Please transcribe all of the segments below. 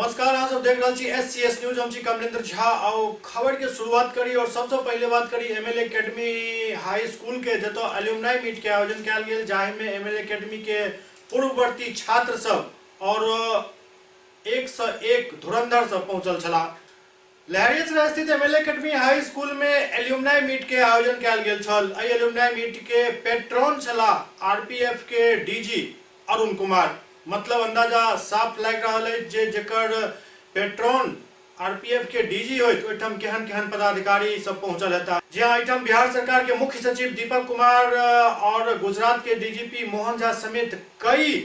नमस्कार, आज आप देख रहे छी SCS न्यूज। हम छी कमलेंद्र झा और खबर के शुरुआत करी और सबसे पहले बात करी MLA एकेडमी हाई स्कूल के, जतो एल्यूमनाई मीट के आयोजन किया गेल, जाहि में MLA एकेडमी के पूर्ववर्ती छात्र सब और 101 धुरंधर सब पहुंचल छला। लहरियासराय स्थित MLA एकेडमी हाई स्कूल में एल्यूमनाई मीट के आयोजन किया गेल छल। एहि एल्यूमनाई मीट के पेट्रॉन छला RPF के DG अरुण कुमार। मतलब अंदाजा साफ लग रहा है जे जेकर पेट्रॉन RPF के DG होइत ओइठम केहन केहन पदाधिकारी सब पहुंचल हेता। जहां आइटम बिहार सरकार के मुख्य सचिव दीपक कुमार और गुजरात के DGP मोहन झा समेत कई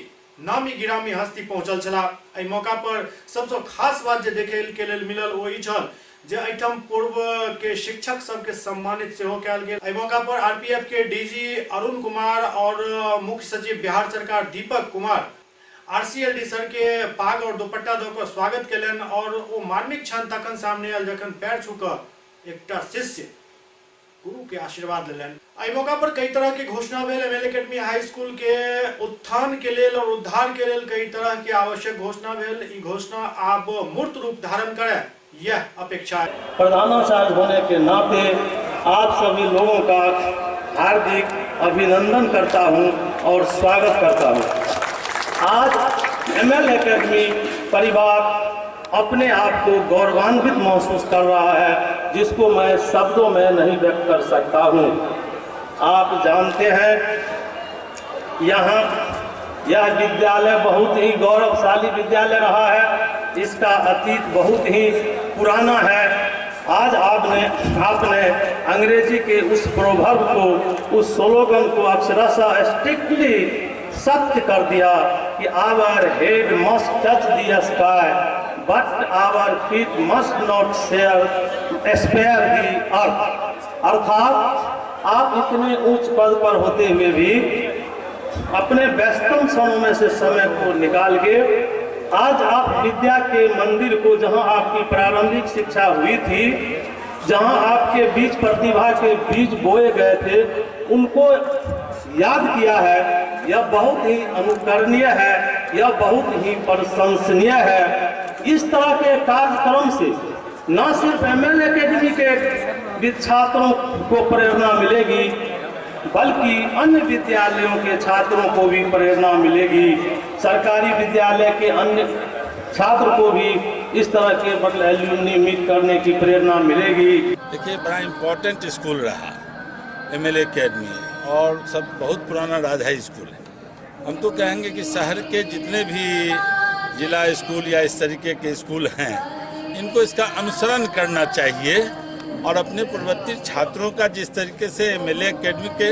नामी गिरामी हस्ती पहुंचल छला। एहि मौका पर सबसे खास बात जे देखे के लेल मिलल ओ ई छल जे आइटम पूर्व के शिक्षक सबके सम्मानित सेहो कयल गेल। एहि मौका पर RPF के DG अरुण कुमार और मुख्य सचिव बिहार सरकार दीपक कुमार RCLD सर के पाग और दुपट्टा दो स्वागत केलन और वो मार्मिक क्षण तखन सामने आयल जखन पैर छू कर एकटा शिष्य गुरु के आशीर्वाद लेलन। एहि मौका पर कई तरह के घोषणा भेल। MLA एकेडमी हाई स्कूल के उत्थान के लेल और उद्धार के लेल कई तरह के आवश्यक घोषणा भेल। ई घोषणा आब मूर्त रूप धारण करे यह अपेक्षा है। प्रधानाचार्य होने के नाते आप सभी लोगों का हार्दिक अभिनंदन करता हूं और स्वागत करता हूं। आज MLA एकेडमी परिवार अपने आप को गौरवान्वित महसूस कर रहा है, जिसको मैं शब्दों में नहीं व्यक्त कर सकता हूं। आप जानते हैं यहाँ यह विद्यालय बहुत ही गौरवशाली विद्यालय रहा है। इसका अतीत बहुत ही पुराना है। आज आपने अंग्रेजी के उस प्रोवर्ब को, उस स्लोगन को अक्षरशः स्ट्रिक्टली सत्य कर दिया कि our head must touch the sky but our feet must not spare the earth. अर्थात आप इतने उच्च पद पर होते हुए भी अपने व्यस्तम समय में से समय को निकाल के आज आप विद्या के मंदिर को, जहां आपकी प्रारंभिक शिक्षा हुई थी, जहां आपके बीच प्रतिभा के बीज बोए गए थे, उनको याद किया है। यह बहुत ही अनुकरणीय है, यह बहुत ही प्रशंसनीय है। इस तरह के कार्यक्रम से न सिर्फ MLA एकेडमी के छात्रों को प्रेरणा मिलेगी, बल्कि अन्य विद्यालयों के छात्रों को भी प्रेरणा मिलेगी। सरकारी विद्यालय के अन्य छात्र को भी इस तरह के मतलब एल्यूमनी मीट करने की प्रेरणा मिलेगी। देखिए, बड़ा इम्पोर्टेंट स्कूल रहा MLA एकेडमी और सब बहुत पुराना राजहाई स्कूल है। हम तो कहेंगे कि शहर के जितने भी जिला स्कूल या इस तरीके के स्कूल हैं, इनको इसका अनुसरण करना चाहिए और अपने पूर्ववर्ती छात्रों का जिस तरीके से MLA एकेडमी के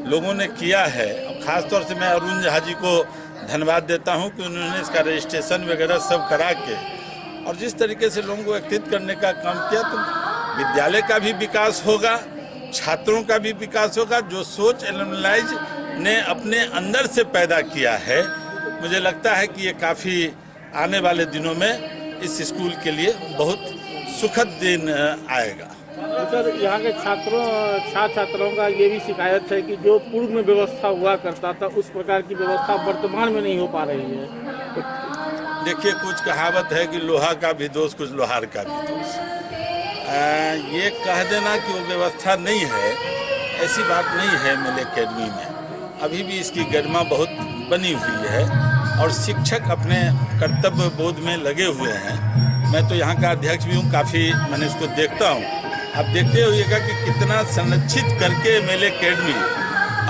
लोगों ने किया है, ख़ास तौर से मैं अरुण झा जी को धन्यवाद देता हूं कि उन्होंने इसका रजिस्ट्रेशन वगैरह सब करा के और जिस तरीके से लोगों को एकत्रित करने का काम किया, तो विद्यालय का भी विकास होगा, छात्रों का भी विकास होगा। जो सोच एलुमनाइज ने अपने अंदर से पैदा किया है, मुझे लगता है कि ये काफ़ी आने वाले दिनों में इस स्कूल के लिए बहुत सुखद दिन आएगा। सर, यहाँ के छात्रों का ये भी शिकायत है कि जो पूर्व में व्यवस्था हुआ करता था, उस प्रकार की व्यवस्था वर्तमान में नहीं हो पा रही है। देखिए, कुछ कहावत है कि लोहा का भी दोष, कुछ लोहार का भी दोष। ये कह देना कि वो व्यवस्था नहीं है, ऐसी बात नहीं है। MLA एकेडमी में अभी भी इसकी गरिमा बहुत बनी हुई है और शिक्षक अपने कर्तव्य बोध में लगे हुए हैं। मैं तो यहाँ का अध्यक्ष भी हूँ, काफ़ी मैंने इसको देखता हूँ। आप देखते होइएगा कि कितना संरक्षित करके MLA एकेडमी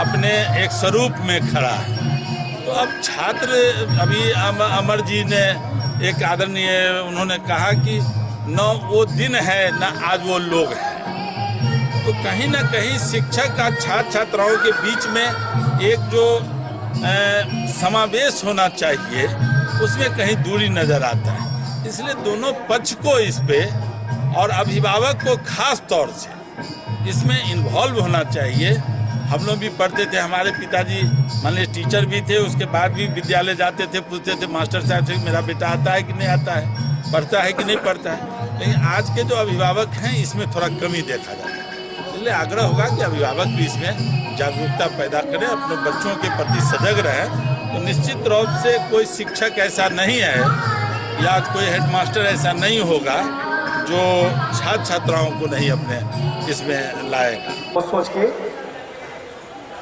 अपने एक स्वरूप में खड़ा है। तो अब छात्र, अभी अमर जी ने एक आदरणीय उन्होंने कहा कि न वो दिन है न आज वो लोग हैं। तो कहीं ना कहीं शिक्षक और छात्र छात्राओं के बीच में एक जो समावेश होना चाहिए, उसमें कहीं दूरी नज़र आता है। इसलिए दोनों पक्ष को इस पे और अभिभावक को खास तौर से इसमें इन्वॉल्व होना चाहिए। हम लोग भी पढ़ते थे, हमारे पिताजी मान लीजिए टीचर भी थे, उसके बाद भी विद्यालय जाते थे, पूछते थे मास्टर साहब से मेरा बेटा आता है कि नहीं आता है, पढ़ता है कि नहीं पढ़ता है। लेकिन आज के जो अभिभावक हैं, इसमें थोड़ा कमी देखा जाता है। इसलिए आग्रह होगा कि अभिभावक भी इसमें जागरूकता पैदा करें, अपने बच्चों के प्रति सजग रहें। तो निश्चित रूप से कोई शिक्षक ऐसा नहीं है या कोई हेडमास्टर ऐसा नहीं होगा जो छात्र छात्राओं को नहीं अपने इसमें लाएगा। वो सोच के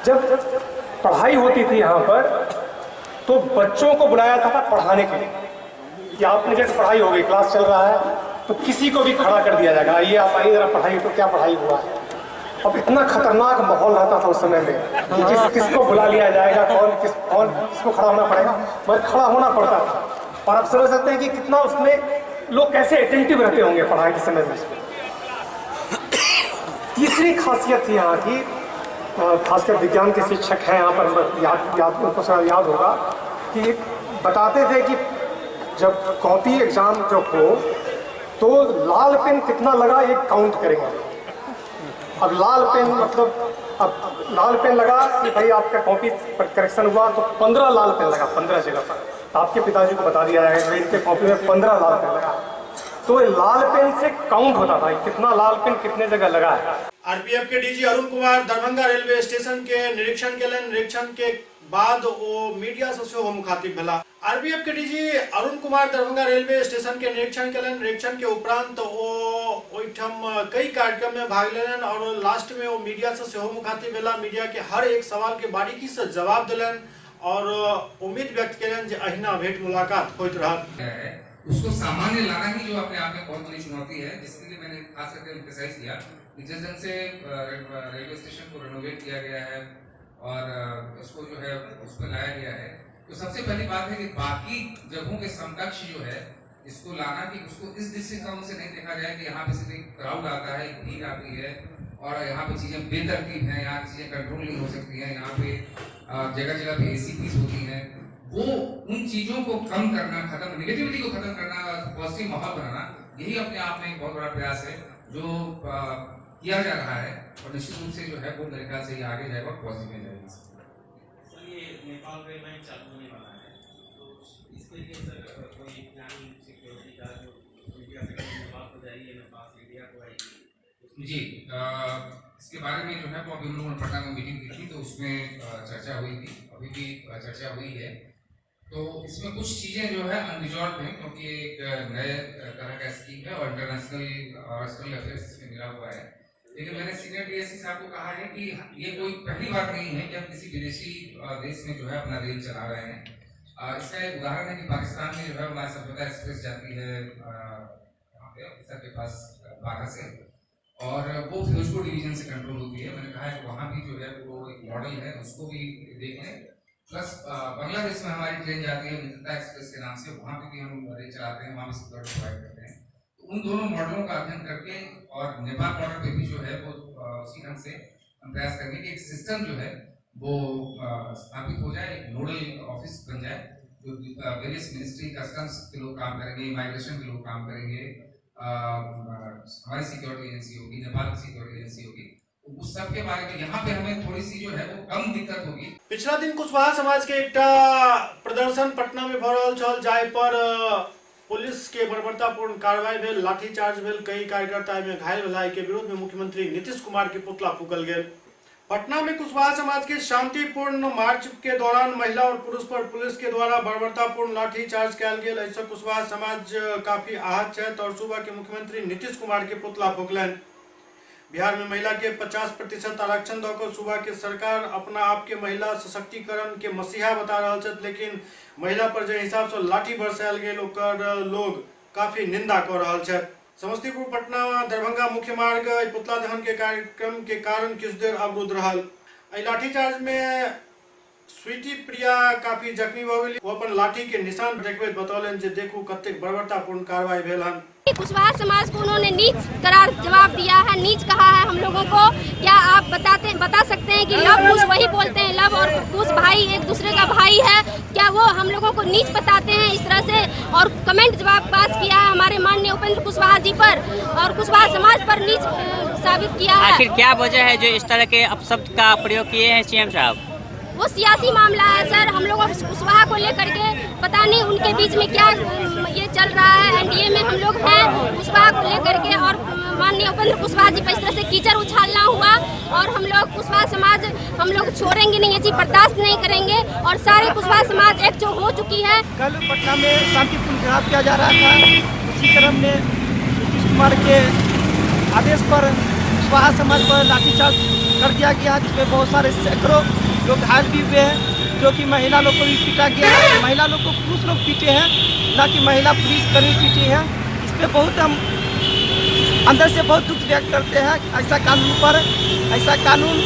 जब पढ़ाई होती थी यहाँ पर तो बच्चों को बुलाया था पढ़ाने के लिए कि आपने जैसे पढ़ाई हो गई, क्लास चल रहा है तो किसी को भी खड़ा कर दिया जाएगा, आइए आप आइए जरा पढ़ाई। तो क्या पढ़ाई हुआ है? अब इतना खतरनाक माहौल रहता था उस समय में कि किसको बुला लिया जाएगा, कौन किसको खड़ा होना पड़ेगा, मगर खड़ा होना पड़ता था। और आप समझ सकते हैं कि कितना उसमें लोग कैसे अटेंटिव रहते होंगे पढ़ाई के समय में। तीसरी खासियत थी यहाँ की, खासकर विज्ञान के शिक्षक हैं यहाँ पर, उनको याद होगा कि बताते थे कि जब कॉपी एग्जाम जो हो तो लाल पेन कितना लगा एक काउंट करेंगे। अब लाल पेन मतलब अब लाल पेन लगा कि भाई आपका कॉपी पर करेक्शन हुआ तो 15 लाल पेन लगा 15 जगह पर। आपके पिताजी को बता दिया जाएगा इनके कॉपी में 15 लाल पेन लगा, तो लाल पेन से काउंट होता था कितना लाल पेन कितने जगह लगा है। आरपीएफ के DG Arun Kumar Darbhanga railway station के निरीक्षण के लिए निरीक्षण के बाद वो मीडिया से सेहो मुखातिब भेला। आरपीएफ के DG Arun Kumar Darbhanga railway station के निरीक्षण के लिए निरीक्षण के उपरांत वो ओइठम कई कार्यक्रम में भाग लेलन और लास्ट में वो मीडिया से सेहो मुखातिब भेला। मीडिया के हर एक सवाल के बारीकी से जवाब दिलन और उम्मीद व्यक्त करें जे अहिना भेंट मुलाकात होइत रहत। उसको सामान्य लाना ही जो अपने आप में बहुत बड़ी चुनौती है, जिसके लिए मैंने खास करके एम्फसाइज किया कि जिस ढंग से रेलवे स्टेशन को रेनोवेट किया गया है और उसको जो है उस पर लाया गया है, तो सबसे पहली बात है कि बाकी जगहों के समकक्ष जो है इसको लाना कि उसको इस दृष्टिकोण से नहीं देखा जाए कि यहाँ पे सिर्फ एक क्राउड आता है, भीड़ आती है और यहाँ पे चीजें बेतरतीब हैं, यहाँ चीजें कंट्रोल नहीं हो सकती हैं, यहाँ पे जगह जगह पे ACPs होती हैं। वो उन चीजों को कम करना, खत्म नेगेटिविटी को खत्म करना, पॉजिटिव माहौल बनाना, यही अपने आप में एक बहुत बड़ा प्रयास है जो किया जा रहा है और निश्चित रूप से जो है वो मेरे ख्याल से ये आगे जाएगा और पॉजिटिव में जाएगा। सर ये नेपाल रेल लाइन चालू होने वाला है, तो इसके लिए सर कोई प्लानिंग सिक्योरिटी का जो मीडिया से नेपाल को जाइए, नेपाल से इंडिया को आएगी जी, इसके बारे में जो है वो अभी हम लोगों ने पटना में मीटिंग की थी तो उसमें चर्चा हुई थी, अभी भी चर्चा हुई है। तो इसमें कुछ चीज़ें जो है अनरिजॉल्व हैं क्योंकि एक नए तरह का स्कीम है और इंटरनेशनल और एक्सटर्नल अफेयर्स इसमें मिला हुआ है। लेकिन मैंने सीनियर DSC साहब को कहा है कि ये कोई पहली बात नहीं है कि हम किसी विदेशी देश में जो है अपना रेल चला रहे हैं। इसका एक उदाहरण है कि पाकिस्तान में जो है हमारी सभ्यता एक्सप्रेस जाती है वहाँ पे ऑफिसर के पास बाघा से और वो फिरोजपुर डिवीजन से कंट्रोल होती है। मैंने कहा है कि वहाँ भी जो है वो एक मॉडल है, उसको भी देख लें। प्लस बांग्लादेश में हमारी ट्रेन जाती है मित्रता एक्सप्रेस के नाम से, वहाँ पे भी हम रेल चलाते हैं, वहाँ भी सिक्योरिटी प्रोवाइड करते हैं। तो उन दोनों मॉडलों का अध्ययन करके और नेपाल बॉर्डर पे भी जो है वो उसी ढंग से हम प्रयास करेंगे कि एक सिस्टम जो है वो स्थापित हो जाए, एक नोडल ऑफिस बन जाए जो वेरियस मिनिस्ट्री, कस्टम्स के लोग काम करेंगे, माइग्रेशन के लोग काम करेंगे, हमारी सिक्योरिटी एजेंसी होगी, नेपाल की सिक्योरिटी एजेंसी होगी, उस सब के बारे में यहाँ पे हमें थोड़ी सी जो है वो कम दिक्कत होगी। पिछला दिन कुशवाहा समाज के एकटा प्रदर्शन पटना में भ रहल छल जाहि पर पुलिस के बर्बरतापूर्ण कार्रवाई भेल, लाठीचार्ज भेल, कई कार्यकर्ता में घायल भेला के विरोध में मुख्यमंत्री नीतीश कुमार के पुतला फूकल गेल। पटना में कुशवाहा समाज के शांतिपूर्ण मार्च के दौरान महिला और पुरुष पर पुलिस के द्वारा बर्बरतापूर्ण लाठीचार्ज कयल गेल। ऐसे कुशवाहा समाज काफी आहत छथि और सुबह के मुख्यमंत्री नीतीश कुमार के पुतला फूकलनि। बिहार में महिला के 50% आरक्षण दौकर सुबह के सरकार अपना आप के महिला सशक्तिकरण के मसीहा बता रहा है, लेकिन महिला पर जो हिसाब से लाठी बरसायल गेल ओकर लोग काफी निंदा कर रहा है। समस्तीपुर पटना दरभंगा मुख्य मार्ग पुतला दहन के कार्यक्रम के कारण कुछ देर अवरुद्ध रहल। लाठीचार्ज में स्वीटी प्रिया काफी जख्मी भ गेली। वो अपन लाठी के निशान देखबैत बतौलन जे देखू कतेक बर्बरतापूर्ण कार्रवाई भेल हन। कुशवाहा समाज को उन्होंने नीच करार जवाब दिया है, नीच कहा है हम लोगों को। क्या आप बता सकते हैं कि लव कुश वही बोलते हैं, लव और कुश भाई एक दूसरे का भाई है, क्या वो हम लोगों को नीच बताते हैं इस तरह से? और कमेंट जवाब पास किया है हमारे माननीय उपेंद्र कुशवाहा जी पर और कुशवाहा समाज पर नीच साबित किया है। आखिर क्या वजह है जो इस तरह के अपशब्द का प्रयोग किए हैं CM साहब? वो सियासी मामला है सर। हम लोग कुशवाहा को लेकर के पता नहीं उनके बीच में क्या ये चल रहा है। एनडीए में हम लोग हैं कुशवाहा को लेकर के, और माननीय उपेंद्र कुशवाहा जी पर इस तरह से कीचड़ उछालना हुआ, और हम लोग कुशवाहा समाज हम लोग छोड़ेंगे नहीं, ये चीज बर्दाश्त नहीं करेंगे, और सारे कुशवाहा समाज एकजुट हो चुकी है। कल पटना में शांतिपूर्ण घेराव किया जा रहा था, उसी क्रम में नीतीश कुमार के आदेश पर कुशवाहा समाज पर लाठीचार्ज कर दिया गया, जिसमें बहुत सारे सैकड़ों लोग घायल भी हुए हैं, जो कि महिला लोग को भी पीटा गया है। महिला लोग को पुरुष लोग पीटे हैं, ना कि महिला पुलिस कर्मी पीटी है। इस पर बहुत हम अंदर से बहुत दुख व्यक्त करते हैं। ऐसा कानून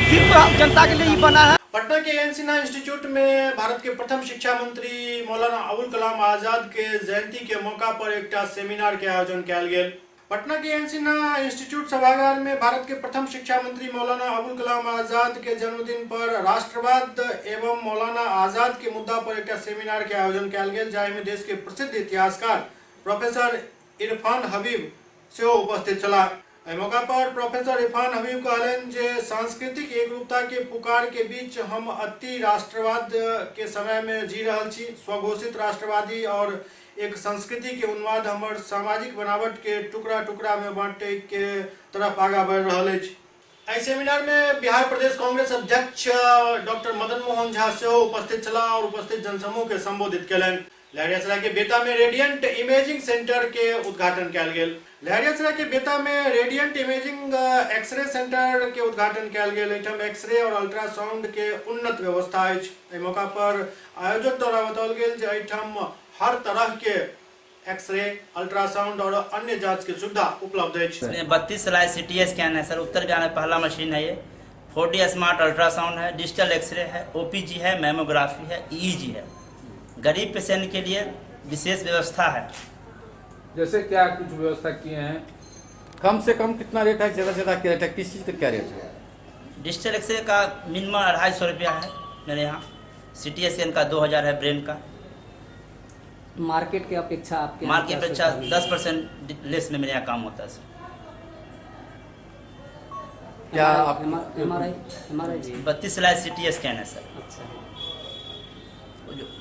सिर्फ जनता के लिए ही बना है। पटना के एन सिन्हा इंस्टीट्यूट में भारत के प्रथम शिक्षा मंत्री मौलाना अबुल कलाम आजाद के जयंती के मौका पर एक सेमिनार के आयोजन किया गया। पटना के एन सिन्हा इंस्टीट्यूट सभागार में भारत के प्रथम शिक्षा मंत्री मौलाना अबुल कलाम आजाद के जन्मदिन पर राष्ट्रवाद एवं मौलाना आजाद के मुद्दा पर एक सेमिनार के आयोजन किया गया, जाहिमे देश के प्रसिद्ध इतिहासकार प्रोफेसर इरफान हबीब से उपस्थित चला। मौका पर प्रोफेसर इरफान हबीब कहलन जे सांस्कृतिक एकरूपता के पुकार के बीच हम अति राष्ट्रवाद के समय में जी रहा छी। स्वघोषित राष्ट्रवादी और एक संस्कृति के उन्माद हमर सामाजिक बनावट के टुकड़ा टुकड़ा में बांटे के तरफ आगा बढ़ रहा है। इस सेमिनार में बिहार प्रदेश कांग्रेस अध्यक्ष डॉक्टर मदन मोहन झा से उपस्थित चला और उपस्थित जनसमूह के संबोधित कलन। लहरियासराय के बेता में रेडियंट इमेजिंग सेंटर के उद्घाटन किया गया। लहरियासराय के बेता में रेडियंट इमेजिंग एक्सरे सेंटर के उद्घाटन किया गया। एठम एक्सरे और अल्ट्रासाउंड के उन्नत व्यवस्था है। मौका पर आयोजक द्वारा बताओल गया जे एठम हर तरह के एक्सरे, अल्ट्रासाउंड और अन्य जांच की सुविधा उपलब्ध है। 32 स्लाइड सीटी स्कैन है सर, उत्तर बिहार में पहला मशीन है ये। 4D स्मार्ट अल्ट्रासाउंड है, डिजिटल एक्सरे है, ओपीजी है, मेमोग्राफी है, ईईजी है। गरीब पेशेंट के लिए विशेष व्यवस्था है। जैसे क्या कुछ व्यवस्था किए हैं? कम से कम कितना रेट है, ज़्यादा से ज़्यादा क्या रेट है, किस चीज़ का क्या रेट है? डिजिटल एक्सरे का मिनिमम 250 रुपया है मेरे यहाँ। सीटी स्कैन का 2000 है, ब्रेन का। मार्केट की अपेक्षा आपके मार्केट अपेक्षा 10% लेस में मेरे यहाँ काम होता है सर। क्या आप MRI 32 स्लाइड सीटी स्कैन है सर। अच्छा,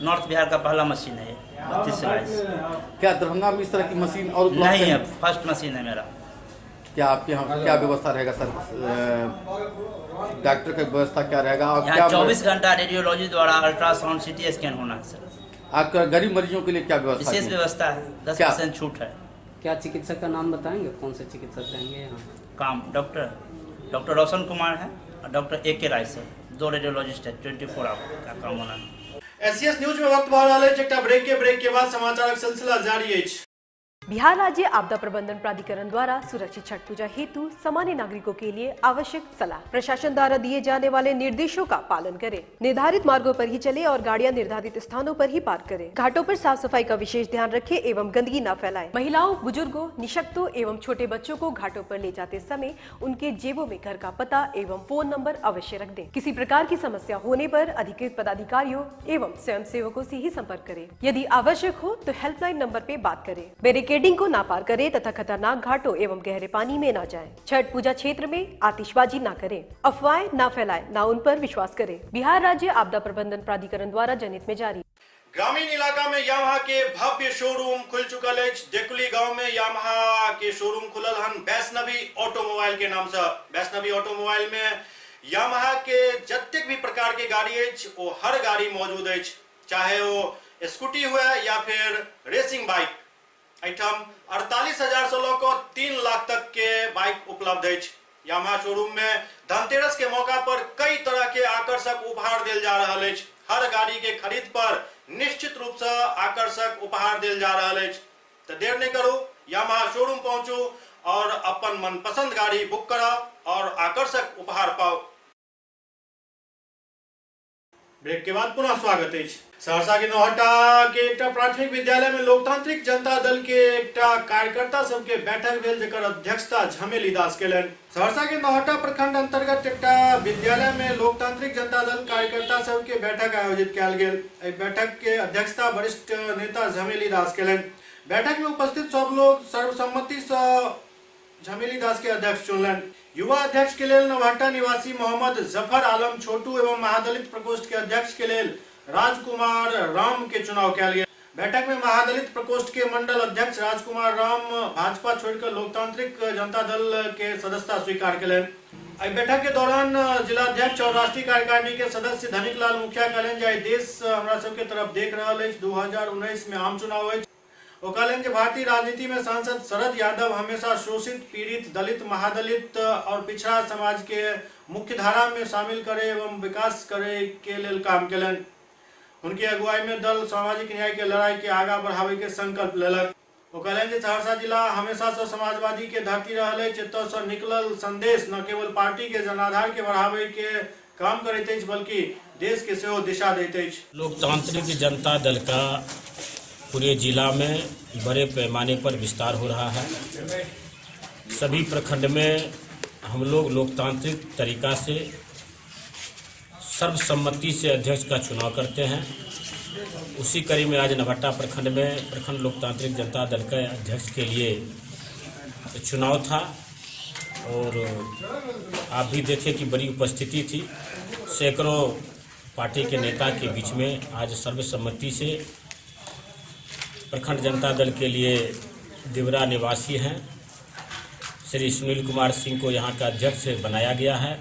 नॉर्थ बिहार का पहला मशीन है ये 32 स्लाइड। क्या दरभंगा में इस तरह की मशीन और नहीं है? फर्स्ट मशीन है मेरा। क्या आपके यहाँ क्या व्यवस्था रहेगा सर? डॉक्टर की व्यवस्था क्या रहेगा? यहाँ 24 घंटा रेडियोलॉजी द्वारा अल्ट्रासाउंड सीटी स्कैन होना है सर। आपका गरीब मरीजों के लिए क्या व्यवस्था? विशेष व्यवस्था है, 10% छूट है। क्या चिकित्सक का नाम बताएंगे? कौन से चिकित्सक रहेंगे यहाँ काम? डॉक्टर रोशन कुमार है और डॉक्टर AK राय सर, 2 रेडियोलॉजिस्ट है। 24 आवर का काम होना है। एससीएस न्यूज में वक्त बढ़ रहा है। एक ब्रेक के बाद समाचार सिलसिला जारी है। बिहार राज्य आपदा प्रबंधन प्राधिकरण द्वारा सुरक्षित छठ पूजा हेतु सामान्य नागरिकों के लिए आवश्यक सलाह। प्रशासन द्वारा दिए जाने वाले निर्देशों का पालन करें। निर्धारित मार्गों पर ही चले और गाड़ियां निर्धारित स्थानों पर ही पार्क करें। घाटों पर साफ सफाई का विशेष ध्यान रखें एवं गंदगी न फैलाएं। महिलाओं, बुजुर्गों, निशक्तों एवं छोटे बच्चों को घाटों पर ले जाते समय उनके जेबों में घर का पता एवं फोन नंबर अवश्य रख दें। किसी प्रकार की समस्या होने पर अधिकृत पदाधिकारियों एवं स्वयं सेवकों से ही संपर्क करें। यदि आवश्यक हो तो हेल्पलाइन नंबर पे बात करें। बैरिकेडिंग को ना पार करें तथा खतरनाक घाटों एवं गहरे पानी में ना जाएं। छठ पूजा क्षेत्र में आतिशबाजी ना करें। अफवाहें ना फैलाएं, ना उन पर विश्वास करें। बिहार राज्य आपदा प्रबंधन प्राधिकरण द्वारा जनहित में जारी। ग्रामीण इलाका में यामाहा के भव्य शोरूम खुल चुकल है। डेकुली गांव में यामाहा के शोरूम खुलल हन वैष्णवी ऑटोमोबाइल के नाम से। वैष्णवी ऑटोमोबाइल में यामाहा के जतेक भी प्रकार के गाड़ी है वो हर गाड़ी मौजूद है, चाहे वो स्कूटी हुए या फिर रेसिंग बाइक। आइटम 48,000 से लेकर 3 लाख तक के बाइक उपलब्ध है। यामाहा शोरूम में धनतेरस के मौका पर कई तरह के आकर्षक उपहार दिल जा रहा है। हर गाड़ी के खरीद पर निश्चित रूप से आकर्षक उपहार दिल जा रहा है। तो देर नहीं करो, यामाहा शोरूम पहुंचो और अपन मनपसंद गाड़ी बुक करा और आकर्षक उपहार पाओ। ब्रेक के बाद पुनः स्वागत है। सहरसा के नौहट्टा के एक प्राथमिक विद्यालय में लोकतांत्रिक जनता दल के एक कार्यकर्ता सबके बैठक भेल, जेकर अध्यक्षता झमेली दास केलन। सहरसा के नौहट्टा प्रखंड अंतर्गत एक विद्यालय में लोकतांत्रिक जनता दल कार्यकर्ता सबके बैठक आयोजित किया गेल। बैठक के अध्यक्षता वरिष्ठ नेता झमेली दास केलन। बैठक में उपस्थित सब लोग सर्वसम्मति से झमेली दास के अध्यक्ष चुनलन। युवा अध्यक्ष के लेल नवहट्टा निवासी मोहम्मद जफर आलम छोटू एवं महादलित प्रकोष्ठ के अध्यक्ष के लेल राजकुमार राम के चुनाव किया गया। बैठक में महादलित प्रकोष्ठ के मंडल अध्यक्ष राजकुमार राम भाजपा छोड़कर लोकतांत्रिक जनता दल के सदस्यता स्वीकार करें। बैठक के दौरान जिला अध्यक्ष और राष्ट्रीय कार्यकारिणी के सदस्य धनिक लाल मुखिया कहलें जे देश हमरा सब के तरफ देख रहा है। 2019 में आम चुनाव है। वो कहलें जे भारतीय राजनीति में सांसद शरद यादव हमेशा शोषित, पीड़ित, दलित, महादलित और पिछड़ा समाज के मुख्य धारा में शामिल करे एवं विकास करे के लेल काम कलन। उनकी अगुवाई में दल सामाजिक न्याय के लड़ाई के आगा बढ़ावे के संकल्प लेलक। वो कहलें जे सहरसा जिला हमेशा से समाजवादी के धरती रहले। चित्तौड़ से निकलल संदेश न केवल पार्टी के जनाधार के बढ़ावे के काम करते अछि बल्कि देश के सेहो दिशा देते अछि। लोकतांत्रिक जनता दल का पूरे जिला में बड़े पैमाने पर विस्तार हो रहा है। सभी प्रखंड में हम लोग लोकतांत्रिक तरीका से सर्वसम्मति से अध्यक्ष का चुनाव करते हैं। उसी कड़ी में आज नवहट्टा प्रखंड में प्रखंड लोकतांत्रिक जनता दल के अध्यक्ष के लिए चुनाव था और आप भी देखें कि बड़ी उपस्थिति थी। सैकड़ों पार्टी के नेता के बीच में आज सर्वसम्मति से प्रखंड जनता दल के लिए दिवरा निवासी हैं श्री सुनील कुमार सिंह को यहाँ का अध्यक्ष बनाया गया है।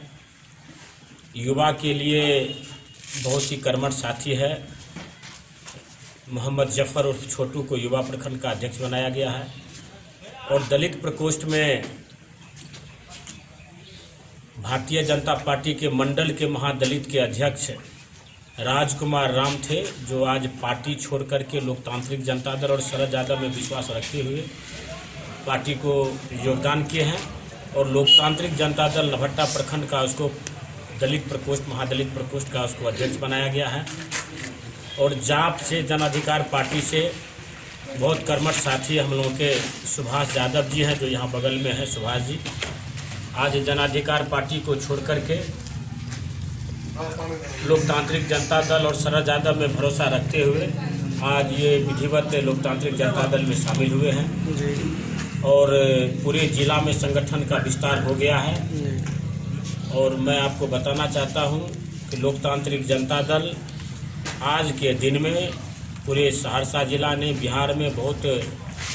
युवा के लिए बहुत ही कर्मठ साथी है मोहम्मद जफर उर्फ छोटू को युवा प्रखंड का अध्यक्ष बनाया गया है। और दलित प्रकोष्ठ में भारतीय जनता पार्टी के मंडल के महादलित के अध्यक्ष राजकुमार राम थे, जो आज पार्टी छोड़ करके लोकतांत्रिक जनता दल और शरद यादव में विश्वास रखते हुए पार्टी को योगदान किए हैं। और लोकतांत्रिक जनता दल नवहट्टा प्रखंड का उसको दलित प्रकोष्ठ महादलित प्रकोष्ठ का उसको अध्यक्ष बनाया गया है। और जाप से जन अधिकार पार्टी से बहुत कर्मठ साथी हम लोगों के सुभाष यादव जी हैं, जो यहाँ बगल में है सुभाष जी, आज जन अधिकार पार्टी को छोड़ करके लोकतांत्रिक जनता दल और शरद यादव में भरोसा रखते हुए आज ये विधिवत लोकतांत्रिक जनता दल में शामिल हुए हैं। और पूरे जिला में संगठन का विस्तार हो गया है। और मैं आपको बताना चाहता हूं कि लोकतांत्रिक जनता दल आज के दिन में पूरे सहरसा जिला ने बिहार में बहुत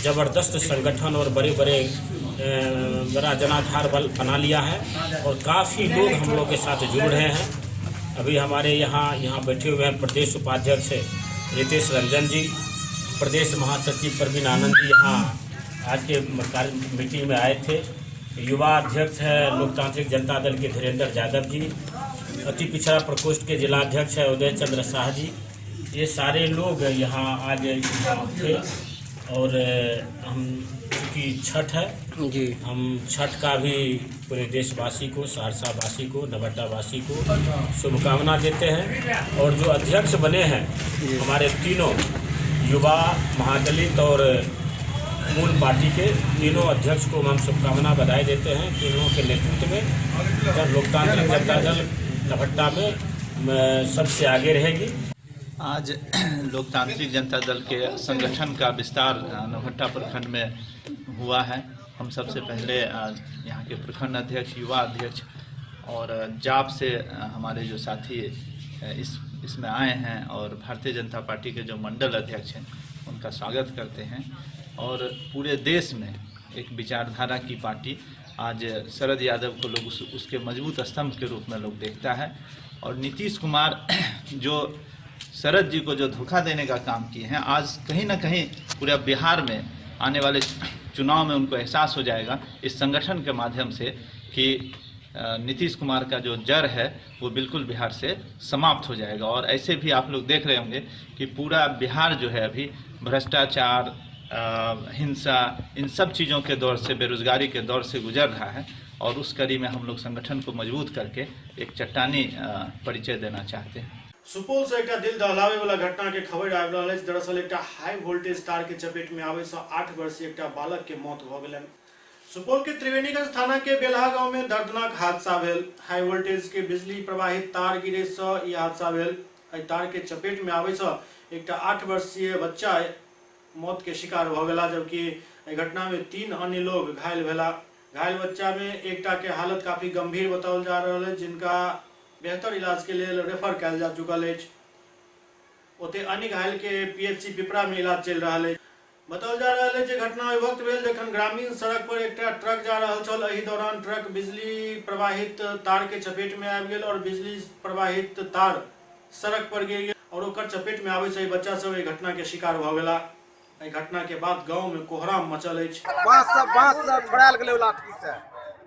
ज़बरदस्त संगठन और बड़े बड़े बड़ा जनाधार बल बना लिया है। और काफ़ी लोग हम लोग के साथ जुड़ रहे हैं। अभी हमारे यहाँ बैठे हुए हैं प्रदेश उपाध्यक्ष रितेश रंजन जी, प्रदेश महासचिव प्रवीण आनंद जी यहाँ आज के मीटिंग में आए थे। युवा अध्यक्ष है लोकतांत्रिक जनता दल के धीरेन्द्र यादव जी, अति पिछड़ा प्रकोष्ठ के जिला अध्यक्ष है उदय चंद्र शाह जी। ये सारे लोग यहाँ आज थे। और हम की छठ है जी, हम छठ का भी पूरे देशवासी को, सहरसा वासी को, नवहट्टा वासी को शुभकामना देते हैं। और जो अध्यक्ष बने हैं हमारे तीनों युवा, महादलित और मूल पार्टी के तीनों अध्यक्ष को हम शुभकामना बधाई देते हैं कि उन्होंने के नेतृत्व में जब लोकतांत्रिक जनता दल नवहट्टा में सबसे आगे रहेगी। आज लोकतांत्रिक जनता दल के संगठन का विस्तार नवहट्टा प्रखंड में हुआ है। हम सबसे पहले यहाँ के प्रखंड अध्यक्ष, युवा अध्यक्ष और जाप से हमारे जो साथी इसमें आए हैं और भारतीय जनता पार्टी के जो मंडल अध्यक्ष हैं उनका स्वागत करते हैं। और पूरे देश में एक विचारधारा की पार्टी आज शरद यादव को लोग उसके मजबूत स्तंभ के रूप में लोग देखता है। और नीतीश कुमार जो शरद जी को जो धोखा देने का काम किए हैं, आज कहीं ना कहीं पूरे बिहार में आने वाले चुनाव में उनको एहसास हो जाएगा इस संगठन के माध्यम से कि नीतीश कुमार का जो जड़ है वो बिल्कुल बिहार से समाप्त हो जाएगा। और ऐसे भी आप लोग देख रहे होंगे कि पूरा बिहार जो है अभी भ्रष्टाचार, हिंसा, इन सब चीज़ों के दौर से, बेरोजगारी के दौर से गुजर रहा है। और उस कड़ी में हम लोग संगठन को मजबूत करके एक चट्टानी परिचय देना चाहते हैं। सुपौल से एक दिल दहलावे वाला घटना के खबर आबि रहल अछि। दरअसल एक हाई वोल्टेज तार के चपेट में आवे से 8 वर्षीय एक बालक के मौत भ गेलनि। सुपौल के त्रिवेणीगंज थाना के बेलहा गांव में दर्दनाक हादसा भेल। हाई वोल्टेज के बिजली प्रवाहित तार गिरे से ई हादसा भेल। एहि तार के चपेट में आवे से एक 8 वर्षीय बच्चा मौत के शिकार भ गेला, जबकि घटना में 3 अन्य लोग घायल भेला। घायल बच्चा में एकटा के हालत काफी गंभीर बताओल जा रहा है, जिनका बेहतर इलाज के लिए रेफर किया जा चुकल है। ओते अन्य घायल के पीएचसी पिपरा में इलाज चल रहा है। बताओल जा रहा है घटना ओहि वक्त भेल जखन ग्रामीण सड़क पर एक ट्रक जा रहा छल। एहि दौरान ट्रक बिजली प्रवाहित तार के चपेट में आबि गेल और बिजली प्रवाहित तार सड़क पर गिर गेल और ओकर चपेट में आबै से बच्चा सब एहि घटना के शिकार भ गेला। एहि घटना के बाद गांव में कोहराम मचल अछि। बांस छोड़ाल गेलै लाठी से,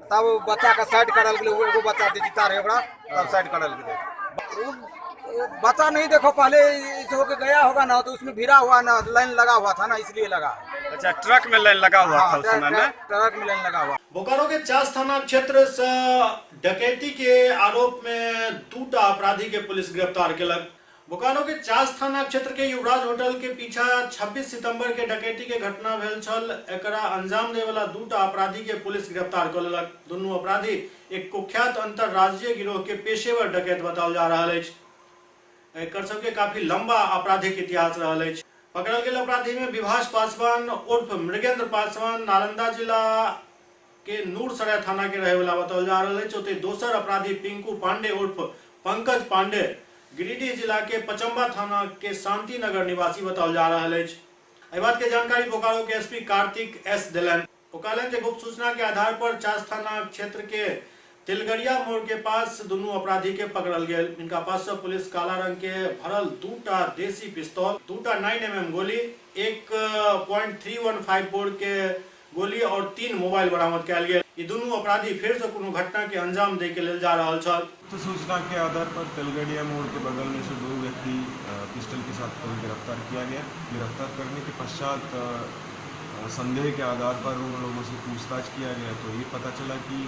तब बच्चा का साइड करल गेलै। एगो बच्चा जीता रहे ओकरा, तब साइड करल गेलै। बच्चा नहीं देखो, पहले इस होके गया होगा ना, तो उसमें भिड़ा हुआ ना, लाइन लगा हुआ था ना, इसलिए लगा। अच्छा, ट्रक में लाइन लगा हुआ था उस समय में? ट्रक में लाइन लगा हुआ। बोकारो के चास थाना क्षेत्र से डकैती के आरोप में 2टा अपराधी के पुलिस गिरफ्तार केलक। बोकारो के चास थाना क्षेत्र के युवराज होटल के पीछा 26 सितंबर के डकैती के घटना भेल छल। एकरा अंजाम दे वाला 2टा अपराधी के पुलिस गिरफ्तार कर लेलक। दुनू अपराधी एक कुख्यात अंतरराज्यीय गिरोह के पेशेवर डकैत बताओल जा रहा है। एकर सबके काफी लंबा आपराधिक इतिहास रहा है। पकड़ल गेल अपराधी में विभास पासवान उर्फ मृगेंद्र पासवान नालंदा जिला के नूरसराय थाना के रहे वाला बताओल जा रहा है। चौथे दोसर अपराधी पिंकू पांडे उर्फ पंकज पांडे गिरिडीह जिला के पचम्बा थाना के शांति नगर निवासी बताओल जा रहा है। एहि बात के जानकारी बोकारो के एसपी कार्तिक एस दिलन। ओ कहलन जे गुप्त सूचना के आधार पर चास थाना क्षेत्र के तिलगरिया मोड़ के पास दोनों अपराधी के पकड़ल गए। इनका पास से पुलिस काला रंग के भरल 2टा देसी पिस्तौल, 2टा 9mm गोली, 1.3154 बोर के गोली और 3 मोबाइल बरामद किया गया। ये दोनों अपराधी फिर से कोनो घटना के अंजाम दे के ले जा रहा छल। तो सूचना के आधार पर तिलगरिया मोड़ के बगल में से 2 व्यक्ति पिस्टल के साथ गिरफ्तार किया गया। गिरफ्तार करने के पश्चात संदेह के आधार पर उन लोगों से पूछताछ किया गया तो ये पता चला कि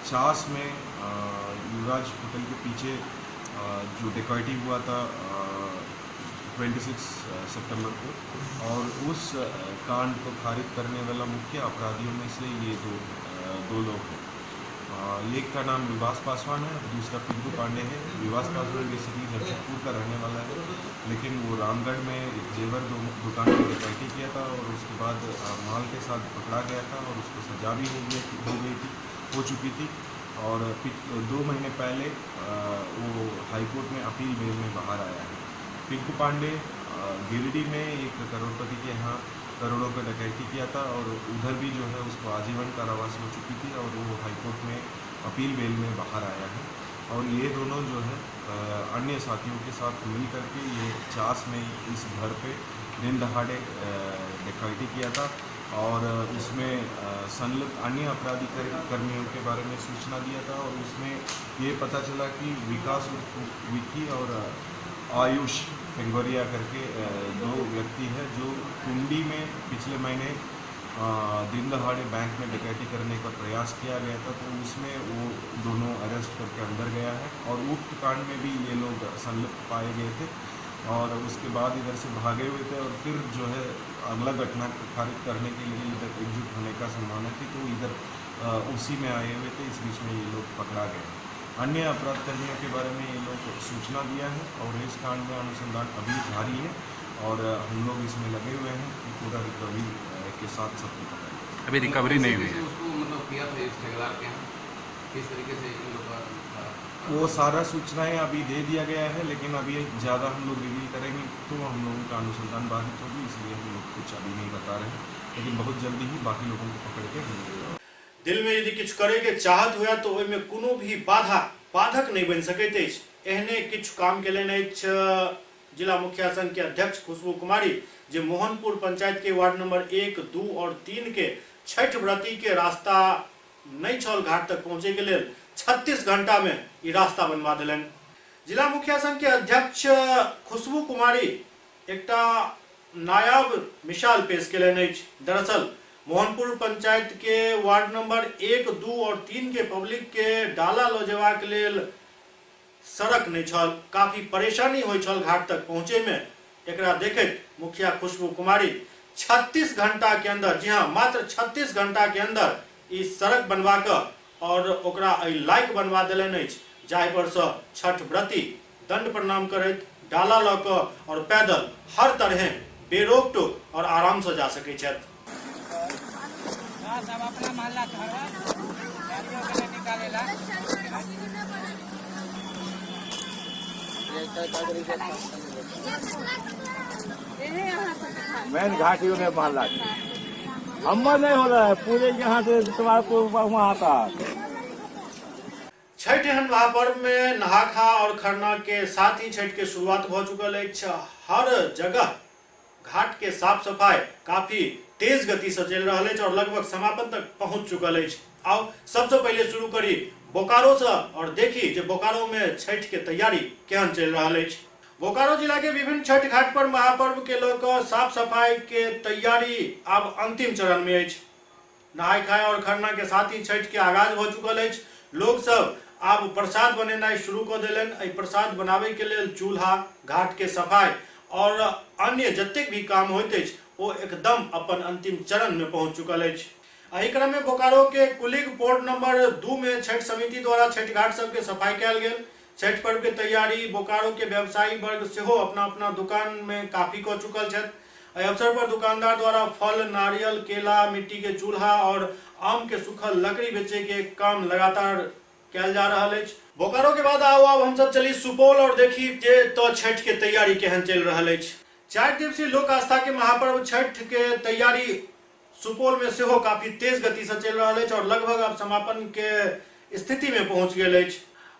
चास में युवराज होटल के पीछे जो डकैती हुआ था 26 सितंबर को, और उस कांड को खारिज करने वाला मुख्य अपराधियों में से ये दो लोग हैं। एक का नाम विवास पासवान है, दूसरा पिंकू पांडे है। विवास पासवान बेसिकली जमशेदपुर का रहने वाला है, लेकिन वो रामगढ़ में जेवर दुकान में डकैती किया था और उसके बाद माल के साथ पकड़ा गया था और उसको सजा भी हो चुकी थी। और 2 महीने पहले वो हाईकोर्ट में अपील बेल में बाहर आया है। पिंकू पांडे गिरिडीह में एक करोड़पति के यहाँ करोड़ों का डकैती किया था और उधर भी जो है उसको आजीवन कारावास हो चुकी थी और वो हाईकोर्ट में अपील बेल में बाहर आया है। और ये दोनों जो है अन्य साथियों के साथ मिल करके ये चास में इस घर पे दिन दहाड़े डकैती किया था और उसमें संलिप्त अन्य अपराधी कर्मियों के बारे में सूचना दिया था। और उसमें ये पता चला कि विकास विकी और आयुष फिंगोरिया करके 2 व्यक्ति हैं जो कुंडी में पिछले महीने दिन दहाड़े बैंक में डकैती करने का प्रयास किया गया था, तो उसमें वो दोनों अरेस्ट करके अंदर गया है। और उक्त कांड में भी ये लोग संलिप्त पाए गए थे और उसके बाद इधर से भागे हुए थे और फिर जो है अगला घटना खारिज करने के लिए इधर एकजुट होने का संभावना थी, तो इधर उसी में आए हुए थे। इस बीच में ये लोग पकड़ा गए। अन्य अपराध कर्मियों के बारे में ये लोग सूचना दिया है और इस कांड में अनुसंधान अभी जारी है और हम लोग इसमें लगे हुए हैं कि पूरा रिकवरी के साथ सबको पकड़ें। अभी रिकवरी नहीं हुई है। उसको मतलब किया था इस ठेकेदार के यहाँ किस तरीके से इन लोग का वो सारा सूचनाएं अभी दे दिया गया है, लेकिन अभी ज़्यादा हम लोग रिवील करेंगे तो हम लोगों का अनुसंधान बाधित होगी, इसलिए हम लोग कुछ अभी नहीं बता रहे हैं, लेकिन बहुत जल्दी ही बाकी लोगों को पकड़ के दिल में यदि किछु करे के चाहत हुआ तो ओहिमे कोनो भी बाधक नहीं बन सकैत अछि। एहने किछु काम केलनि अछि जिला मुखिया संघ के अध्यक्ष खुशबू कुमारी, जे मोहनपुर पंचायत के वार्ड नंबर 1, 2 और 3 के छठ व्रती के रास्ता नहीं छल घाट तक पहुंचे के लिए 36 घंटा में ये रास्ता बनवा दिलन। जिला मुखिया संघ के अध्यक्ष खुशबू कुमारी एकटा नायाब मिसाल पेश केलनि अछि। दरअसल मोहनपुर पंचायत के वार्ड नंबर 1, 2 और 3 के पब्लिक के डाला लो जेबाक लेल सड़क नहीं छल, काफी परेशानी होय छल घाट तक पहुंचे में। एकरा देखैत मुखिया खुशबू कुमारी 36 घंटा के अंदर, जी हाँ मात्र 36 घंटा के अंदर इस सड़क बनवा के और ओकरा लायक बनवा देलनि अछि, जाहि पर से छठ व्रती दंड प्रणाम करैत डाला लऽ कऽ और पैदल हर तरह बेरोक टोक और आराम से जा सकै छथि। सब अपना मोहल्ला मेन घाटियों में मोहल्ला हमर नहीं हो रहा है पूरे यहाँ से तुम्हारे वहाँ तक। छठ एहन महापर्व में नहा खा और खरना के साथ ही छठ के शुरुआत हो चुकल अछि। हर जगह घाट के साफ सफाई काफी तेज गति से चल रहा है और लगभग समापन तक पहुंच चुकल है। आओ सबसे पहले शुरू करी बोकारो से और देखी जे बोकारो में छठ के तैयारी केहन चल रहा है। बोकारो जिला के विभिन्न छठ घाट पर महापर्व के लेकर साफ सफाई के तैयारी अब अंतिम चरण में अछि। नहाय खाय और खरना के साथ ही छठ के आगाज हो चुकल है। लोग सब अब प्रसाद बनेनाई शुरू कर दिलन। प्रसाद बनावे के लिए चूल्हा घाट के सफाई और अन्य जतेक भी काम होते वो एकदम अपन अंतिम चरण में पहुंच चुकल है। एहि क्रम में बोकारो के कुलिग पोर्ट नंबर 2 में छठ समिति द्वारा छठ घाट सबके सफाई कयल गेल। छठ पर्व के तैयारी बोकारो के व्यवसायी वर्ग सेहो अपना अपना दुकान में काफी कर चुकल छथि। एहि अवसर पर दुकानदार द्वारा फल, नारियल, केला, मिट्टी के चूल्हा और आम के सूखल लकड़ी बेचे के काम लगातार कयल जा रहा है। बोकारो के बाद आओ अब हम सब चली सुपौल और देखी जे तो छठ के तैयारी केहन चल रहा है। 4 दिवसीय लोक आस्था के महापर्व छठ के तैयारी सुपौल में सेहो काफी तेज गति से चल रहा है और लगभग अब समापन के स्थिति में पहुंच गए।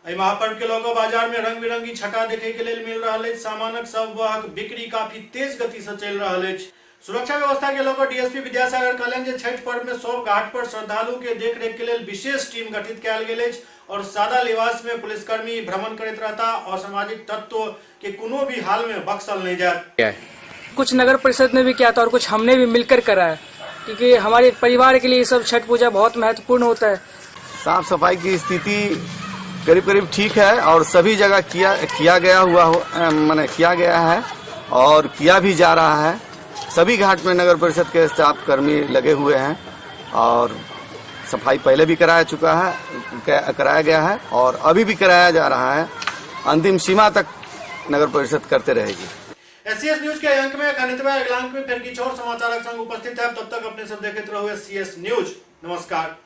एहि महापर्व के लोग बाजार में रंग बिरंगी छटा देखे के लिए मिल रहा है। सामानक सब बिक्री काफी तेज गति से चल रहा है। सुरक्षा व्यवस्था के लोग डीएसपी विद्यासागर कहलन जे छठ पर्व में सब घाट पर श्रद्धालु के देखरेख के लिए विशेष टीम गठित कयल गेल और सादा लिबास में पुलिसकर्मी भ्रमण करते रहता। असामाजिक तत्व के कोनो भी हाल में बख्शल नहीं जाए। कुछ नगर परिषद ने भी किया था और कुछ हमने भी मिलकर करा है, क्योंकि हमारे परिवार के लिए ये सब छठ पूजा बहुत महत्वपूर्ण होता है। साफ सफाई की स्थिति करीब करीब ठीक है और सभी जगह किया गया है और किया भी जा रहा है। सभी घाट में नगर परिषद के स्टाफ कर्मी लगे हुए हैं और सफाई पहले भी कराया गया है और अभी भी कराया जा रहा है। अंतिम सीमा तक नगर परिषद करते रहेगी। एससीएस न्यूज के अंक में खनितवा अगला अंक में फिर किछु और समाचारक संग उपस्थित है। तब तक अपने सब देखते रहो एससीएस न्यूज। नमस्कार।